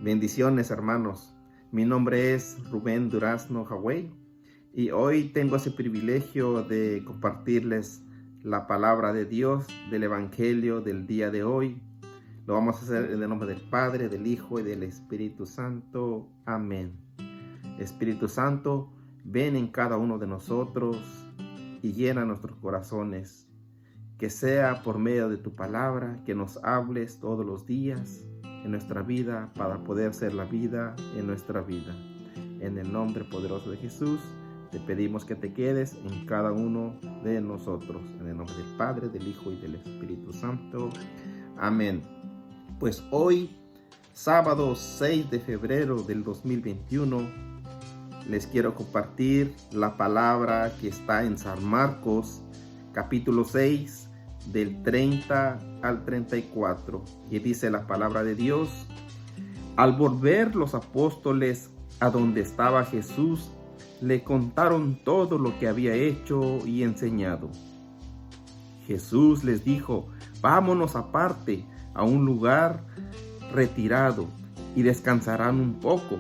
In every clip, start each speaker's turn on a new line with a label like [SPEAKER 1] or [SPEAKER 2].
[SPEAKER 1] Bendiciones, hermanos. Mi nombre es Rubén Durazno Hawey y hoy tengo ese privilegio de compartirles la palabra de Dios del Evangelio del día de hoy. Lo vamos a hacer en el nombre del Padre, del Hijo y del Espíritu Santo. Amén. Espíritu Santo, ven en cada uno de nosotros y llena nuestros corazones. Que sea por medio de tu palabra que nos hables todos los días en nuestra vida para poder ser la vida en nuestra vida. En el nombre poderoso de Jesús te pedimos que te quedes en cada uno de nosotros. En el nombre del Padre, del Hijo y del Espíritu Santo. Amén. Pues hoy, sábado 6 de febrero del 2021, les quiero compartir la palabra que está en San Marcos, capítulo 6, del 30 al 34, y dice la palabra de Dios: al volver los apóstoles a donde estaba Jesús, le contaron todo lo que había hecho y enseñado. Jesús les dijo: vámonos aparte a un lugar retirado y descansarán un poco,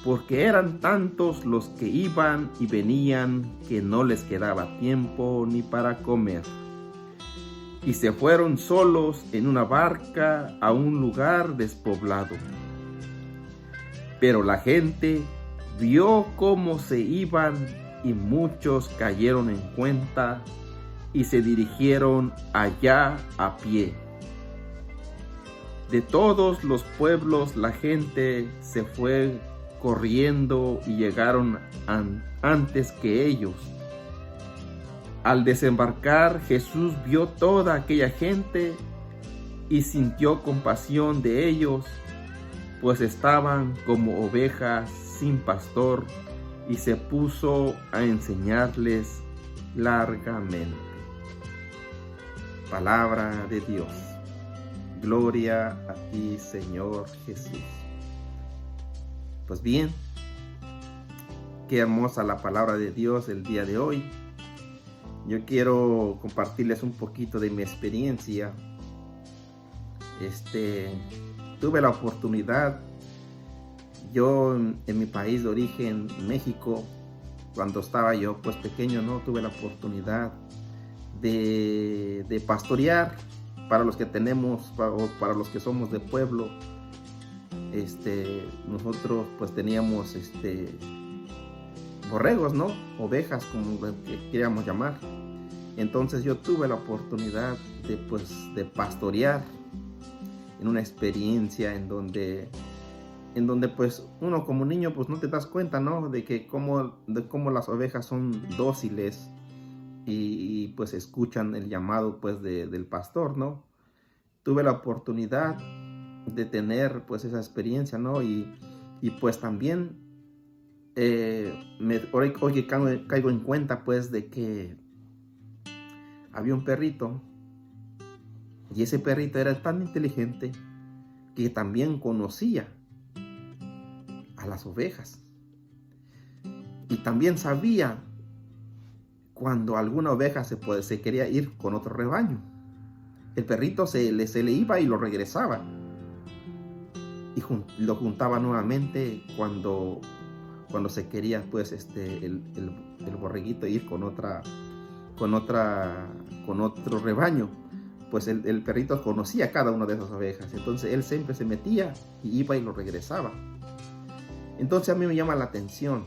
[SPEAKER 1] porque eran tantos los que iban y venían que no les quedaba tiempo ni para comer. Y se fueron solos en una barca a un lugar despoblado. Pero la gente vio cómo se iban y muchos cayeron en cuenta y se dirigieron allá a pie. De todos los pueblos la gente se fue corriendo y llegaron antes que ellos. Al desembarcar, Jesús vio toda aquella gente y sintió compasión de ellos, pues estaban como ovejas sin pastor, y se puso a enseñarles largamente. Palabra de Dios. Gloria a ti, Señor Jesús. Pues bien, qué hermosa la palabra de Dios el día de hoy. Yo quiero compartirles un poquito de mi experiencia. Tuve la oportunidad, yo en mi país de origen, México, cuando estaba yo pues pequeño, no tuve la oportunidad de pastorear. Para los que tenemos, o para los que somos de pueblo, nosotros pues teníamos borregos, ¿no? Ovejas, como que queríamos llamar. Entonces yo tuve la oportunidad de pastorear en una experiencia en donde pues uno como niño pues no te das cuenta, ¿no? De cómo las ovejas son dóciles y pues escuchan el llamado pues del pastor, ¿no? Tuve la oportunidad de tener pues esa experiencia, ¿no? Y pues también hoy caigo en cuenta pues de que había un perrito, y ese perrito era tan inteligente que también conocía a las ovejas y también sabía cuando alguna oveja se quería ir con otro rebaño. El perrito se le iba y lo regresaba y lo juntaba nuevamente cuando se quería pues el borreguito ir con otro rebaño. Pues el perrito conocía cada una de esas ovejas, entonces él siempre se metía y iba y lo regresaba. Entonces a mí me llama la atención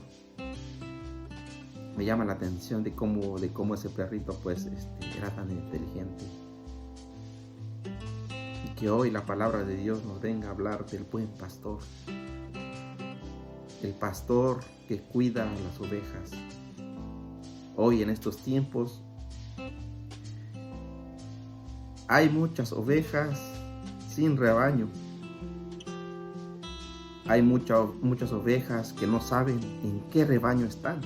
[SPEAKER 1] de cómo ese perrito pues era tan inteligente, y que hoy la palabra de Dios nos venga a hablar del buen pastor, el pastor que cuida a las ovejas. Hoy en estos tiempos hay muchas ovejas sin rebaño. Hay muchas ovejas que no saben en qué rebaño están.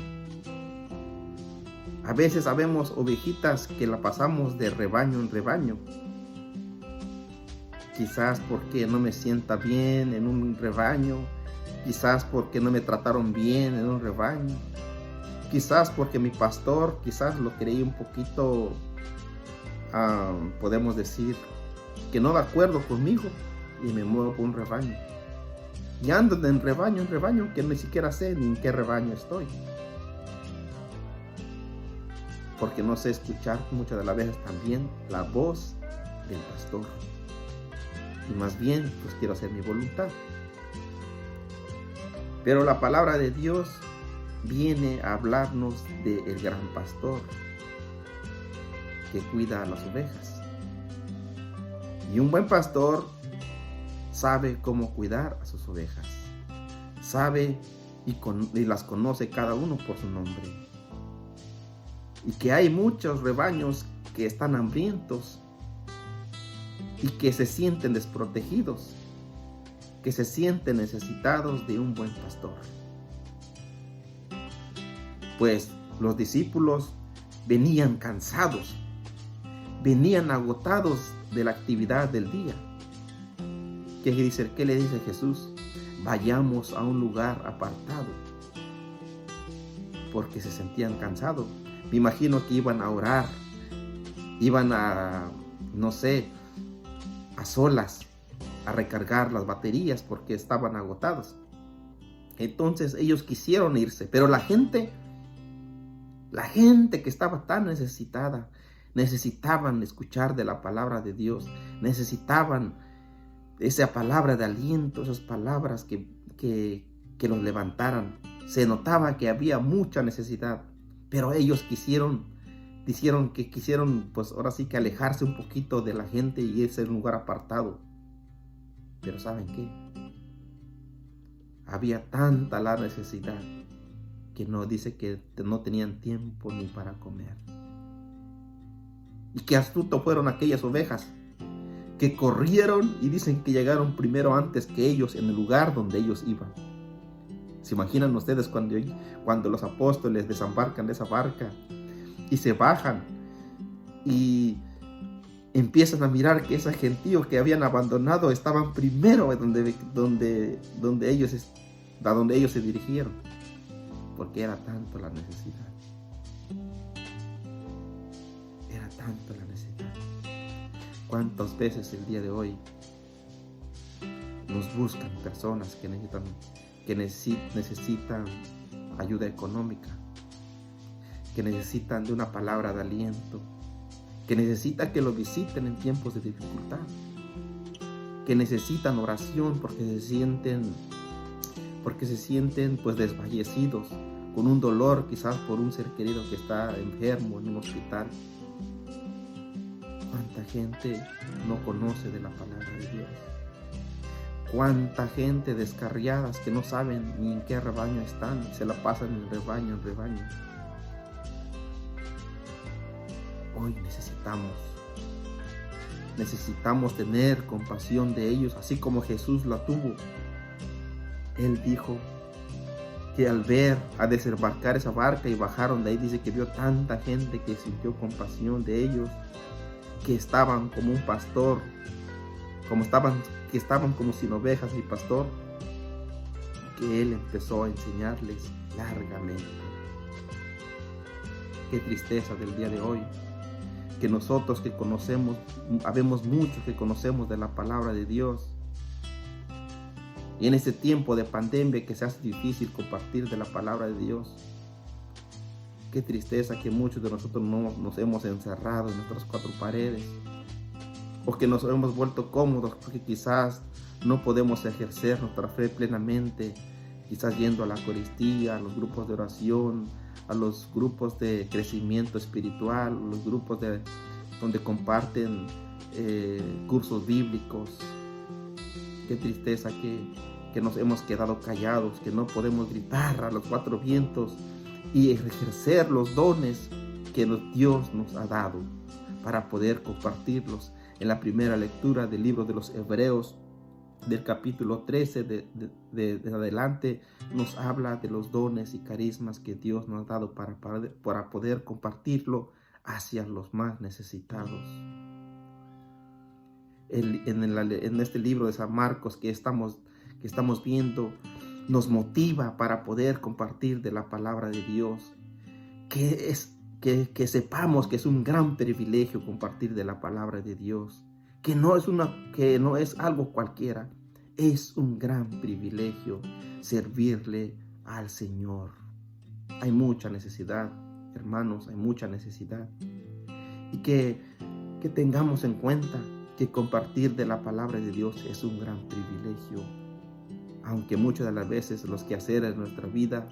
[SPEAKER 1] A veces sabemos ovejitas que la pasamos de rebaño en rebaño. Quizás porque no me sienta bien en un rebaño. Quizás porque no me trataron bien en un rebaño. Quizás porque mi pastor lo creí un poquito, podemos decir, que no de acuerdo conmigo y me muevo por un rebaño. Y ando de en rebaño, que ni siquiera sé ni en qué rebaño estoy. Porque no sé escuchar muchas de las veces también la voz del pastor. Y más bien, pues quiero hacer mi voluntad. Pero la palabra de Dios viene a hablarnos del gran pastor que cuida a las ovejas. Y un buen pastor sabe cómo cuidar a sus ovejas. Sabe y las conoce cada uno por su nombre. Y que hay muchos rebaños que están hambrientos y que se sienten desprotegidos, que se sienten necesitados de un buen pastor. Pues los discípulos venían cansados, venían agotados de la actividad del día. ¿Qué le dice Jesús? Vayamos a un lugar apartado, porque se sentían cansados. Me imagino que iban a orar, iban a, no sé, a solas, a recargar las baterías porque estaban agotados. Entonces ellos quisieron irse, pero la gente que estaba tan necesitada, necesitaban escuchar de la palabra de Dios, necesitaban esa palabra de aliento, esas palabras que los levantaran. Se notaba que había mucha necesidad, pero ellos quisieron, pues ahora sí que alejarse un poquito de la gente y irse a un lugar apartado. Pero ¿saben qué? Había tanta la necesidad que no dice que no tenían tiempo ni para comer. Y qué astuto fueron aquellas ovejas que corrieron y dicen que llegaron primero antes que ellos en el lugar donde ellos iban. ¿Se imaginan ustedes cuando los apóstoles desembarcan de esa barca y se bajan y empiezan a mirar que esos gentíos que habían abandonado estaban primero donde ellos se dirigieron? Porque era tanto la necesidad. Era tanto la necesidad. ¿Cuántas veces el día de hoy nos buscan personas que necesitan ayuda económica, que necesitan de una palabra de aliento, que necesitan que los visiten en tiempos de dificultad, que necesitan oración porque se sienten pues desfallecidos, con un dolor quizás por un ser querido que está enfermo en un hospital? ¿Cuánta gente no conoce de la palabra de Dios? ¿Cuánta gente descarriadas que no saben ni en qué rebaño están y se la pasan en rebaño en rebaño? Hoy necesitamos tener compasión de ellos, así como Jesús la tuvo. Él dijo que al desembarcar esa barca y bajaron de ahí, dice que vio tanta gente que sintió compasión de ellos, que estaban como un pastor, que estaban como sin ovejas ni pastor, que Él empezó a enseñarles largamente. Qué tristeza del día de hoy, que nosotros que conocemos, habemos muchos que conocemos de la palabra de Dios, y en este tiempo de pandemia que se hace difícil compartir de la palabra de Dios. Qué tristeza que muchos de nosotros no nos hemos encerrado en nuestras cuatro paredes, o que nos hemos vuelto cómodos porque quizás no podemos ejercer nuestra fe plenamente, quizás yendo a la Eucaristía, a los grupos de oración, a los grupos de crecimiento espiritual, los grupos donde comparten cursos bíblicos. Qué tristeza que nos hemos quedado callados, que no podemos gritar a los cuatro vientos y ejercer los dones que Dios nos ha dado para poder compartirlos. En la primera lectura del libro de los Hebreos, del capítulo 13 de adelante, nos habla de los dones y carismas que Dios nos ha dado para poder compartirlo hacia los más necesitados. En este libro de San Marcos que estamos viendo, nos motiva para poder compartir de la palabra de Dios, que sepamos que es un gran privilegio compartir de la palabra de Dios, que no es algo cualquiera, Es un gran privilegio servirle al Señor. Hay mucha necesidad, hermanos, hay mucha necesidad. Y que tengamos en cuenta que compartir de la palabra de Dios es un gran privilegio. Aunque muchas de las veces los quehaceres de nuestra vida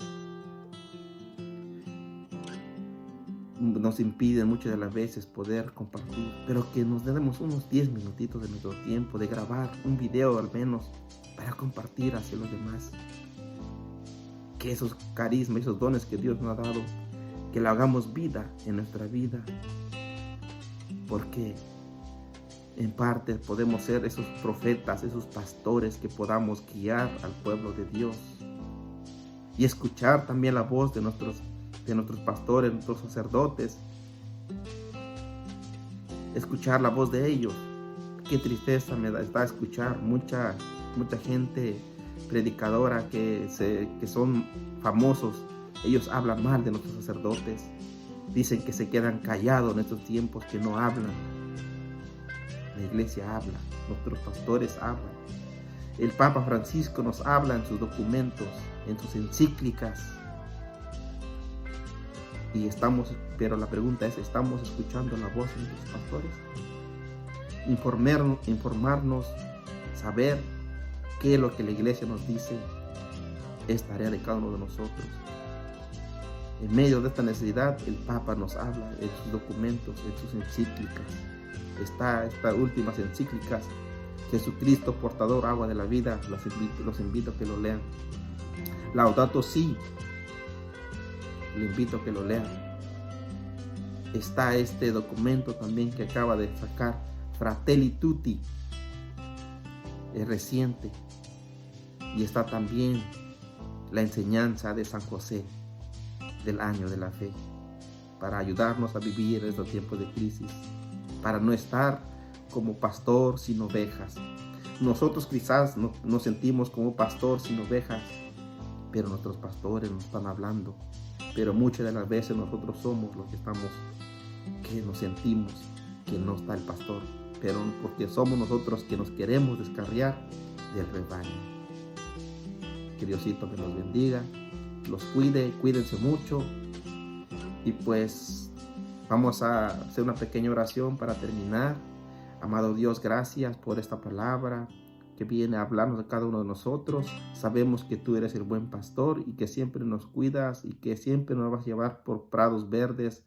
[SPEAKER 1] nos impiden muchas de las veces poder compartir, pero que nos demos unos 10 minutitos de nuestro tiempo de grabar un video al menos para compartir hacia los demás. Que esos carismas, esos dones que Dios nos ha dado, que lo hagamos vida en nuestra vida, porque en parte podemos ser esos profetas, esos pastores que podamos guiar al pueblo de Dios y escuchar también la voz de nuestros pastores, nuestros sacerdotes, escuchar la voz de ellos. Qué tristeza me da escuchar mucha gente predicadora que son famosos. Ellos hablan mal de nuestros sacerdotes, dicen que se quedan callados en estos tiempos, que no hablan. La iglesia habla, nuestros pastores hablan. El Papa Francisco nos habla en sus documentos, en sus encíclicas. Pero la pregunta es, ¿estamos escuchando la voz de nuestros pastores? Informarnos, saber qué es lo que la iglesia nos dice, es tarea de cada uno de nosotros. En medio de esta necesidad, el Papa nos habla en sus documentos, en sus encíclicas. Estas últimas encíclicas, Jesucristo, portador agua de la vida, los invito a que lo lean. Laudato Si, le invito a que lo lean. Está este documento también que acaba de sacar Fratelli Tutti, es reciente, y está también la enseñanza de San José del año de la fe, para ayudarnos a vivir en estos tiempos de crisis, para no estar como pastor sin ovejas. Nosotros quizás nos sentimos como pastor sin ovejas, pero nuestros pastores nos están hablando. Pero muchas de las veces nosotros somos los que nos sentimos que no está el pastor, pero porque somos nosotros que nos queremos descarriar del rebaño. Que Diosito me los bendiga, los cuide, cuídense mucho. Y pues vamos a hacer una pequeña oración para terminar. Amado Dios, gracias por esta palabra que viene a hablarnos a cada uno de nosotros. Sabemos que tú eres el buen pastor y que siempre nos cuidas y que siempre nos vas a llevar por prados verdes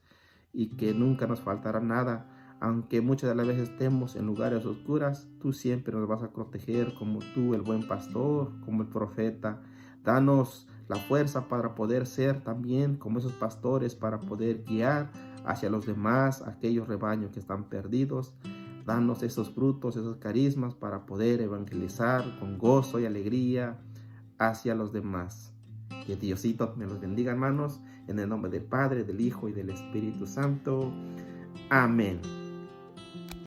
[SPEAKER 1] y que nunca nos faltará nada. Aunque muchas de las veces estemos en lugares oscuros, tú siempre nos vas a proteger como tú, el buen pastor, como el profeta. Danos la fuerza para poder ser también como esos pastores, para poder guiar hacia los demás, aquellos rebaños que están perdidos. Danos esos frutos, esos carismas para poder evangelizar con gozo y alegría hacia los demás. Que Diosito me los bendiga, hermanos, en el nombre del Padre, del Hijo y del Espíritu Santo. Amén.